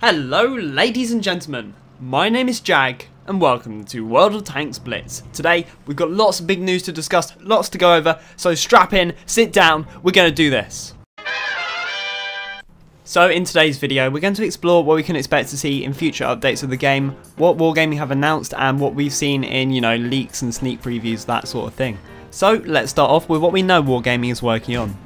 Hello ladies and gentlemen, my name is Jag and welcome to World of Tanks Blitz. Today we've got lots of big news to discuss, lots to go over, so strap in, sit down, we're going to do this. So in today's video we're going to explore what we can expect to see in future updates of the game, what Wargaming have announced and what we've seen in, leaks and sneak previews, that sort of thing. So let's start off with what we know Wargaming is working on.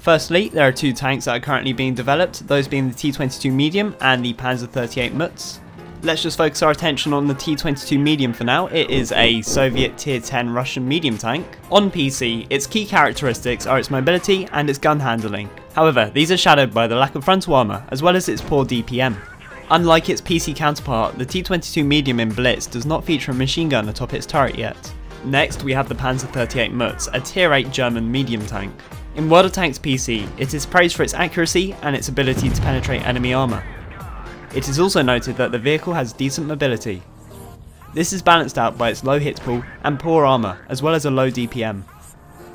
Firstly, there are two tanks that are currently being developed, those being the T-22 Medium and the Panzer 38 Mutz. Let's just focus our attention on the T-22 Medium for now. It is a Soviet Tier 10 Russian medium tank. On PC, its key characteristics are its mobility and its gun handling. However, these are shadowed by the lack of frontal armour, as well as its poor DPM. Unlike its PC counterpart, the T-22 Medium in Blitz does not feature a machine gun atop its turret yet. Next, we have the Panzer 38 Mutz, a Tier 8 German medium tank. In World of Tanks PC, it is praised for its accuracy and its ability to penetrate enemy armour. It is also noted that the vehicle has decent mobility. This is balanced out by its low hit pool and poor armour, as well as a low DPM.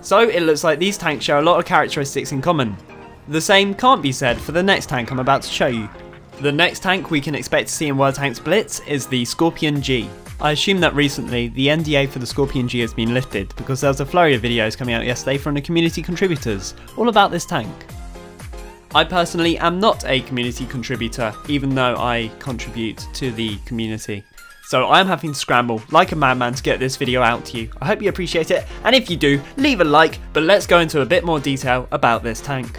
So it looks like these tanks share a lot of characteristics in common. The same can't be said for the next tank I'm about to show you. The next tank we can expect to see in World of Tanks Blitz is the Scorpion G. I assume that recently the NDA for the Scorpion G has been lifted because there was a flurry of videos coming out yesterday from the community contributors all about this tank. I personally am not a community contributor, even though I contribute to the community. So I am having to scramble like a madman to get this video out to you. I hope you appreciate it, and if you do, leave a like, but let's go into a bit more detail about this tank.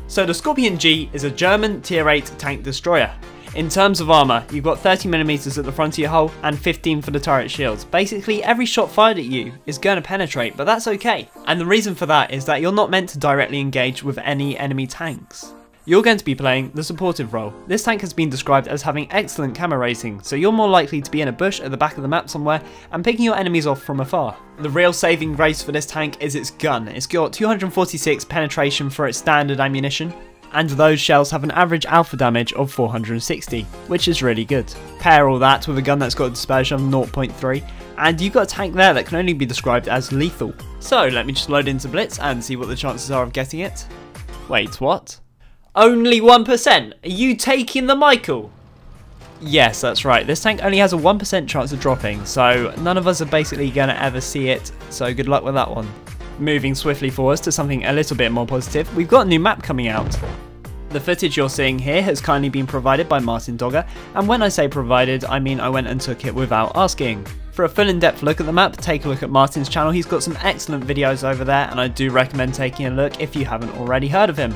So the Scorpion G is a German Tier 8 tank destroyer. In terms of armour, you've got 30mm at the front of your hull and 15 for the turret shields. Basically every shot fired at you is going to penetrate, but that's okay. And the reason for that is that you're not meant to directly engage with any enemy tanks. You're going to be playing the supportive role. This tank has been described as having excellent camera rating, so you're more likely to be in a bush at the back of the map somewhere and picking your enemies off from afar. The real saving grace for this tank is its gun. It's got 246 penetration for its standard ammunition, and those shells have an average alpha damage of 460, which is really good. Pair all that with a gun that's got a dispersion of 0.3, and you've got a tank there that can only be described as lethal. So let me just load into Blitz and see what the chances are of getting it. Wait, what? Only 1%? Are you taking the Michael? Yes, that's right. This tank only has a 1% chance of dropping, so none of us are basically going to ever see it, so good luck with that one. Moving swiftly forwards to something a little bit more positive, we've got a new map coming out. The footage you're seeing here has kindly been provided by Martin Dogger, and when I say provided, I mean I went and took it without asking. For a full in-depth look at the map, take a look at Martin's channel. He's got some excellent videos over there, and I do recommend taking a look if you haven't already heard of him.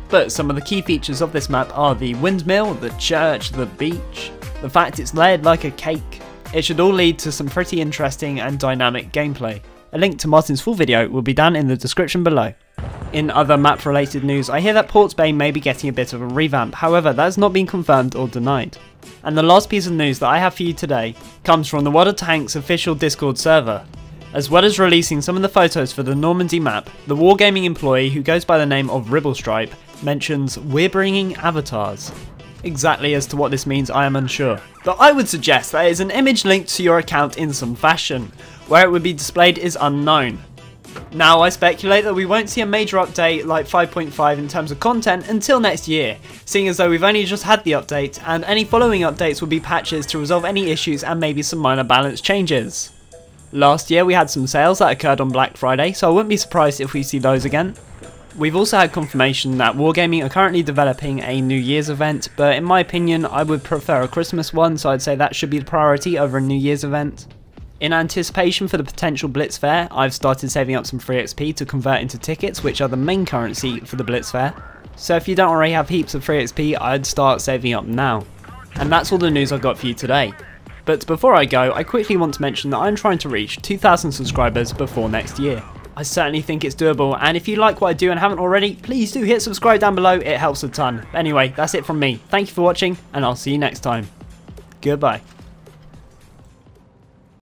But some of the key features of this map are the windmill, the church, the beach, the fact it's layered like a cake. It should all lead to some pretty interesting and dynamic gameplay. A link to Martin's full video will be down in the description below. In other map related news, I hear that Ports Bay may be getting a bit of a revamp, however that has not been confirmed or denied. And the last piece of news that I have for you today comes from the World of Tanks official Discord server. As well as releasing some of the photos for the Normandy map, the Wargaming employee who goes by the name of Ribblestripe mentions "we're bringing avatars." Exactly as to what this means I am unsure, but I would suggest that it is an image linked to your account in some fashion. Where it would be displayed is unknown. Now I speculate that we won't see a major update like 5.5 in terms of content until next year, seeing as though we've only just had the update and any following updates will be patches to resolve any issues and maybe some minor balance changes. Last year we had some sales that occurred on Black Friday, so I wouldn't be surprised if we see those again. We've also had confirmation that Wargaming are currently developing a New Year's event, but in my opinion I would prefer a Christmas one, so I'd say that should be the priority over a New Year's event. In anticipation for the potential Blitz fair, I've started saving up some free XP to convert into tickets, which are the main currency for the Blitz fair. So if you don't already have heaps of free XP, I'd start saving up now. And that's all the news I've got for you today. But before I go, I quickly want to mention that I'm trying to reach 2,000 subscribers before next year. I certainly think it's doable, and if you like what I do and haven't already, please do hit subscribe down below, it helps a ton. Anyway, that's it from me. Thank you for watching, and I'll see you next time. Goodbye.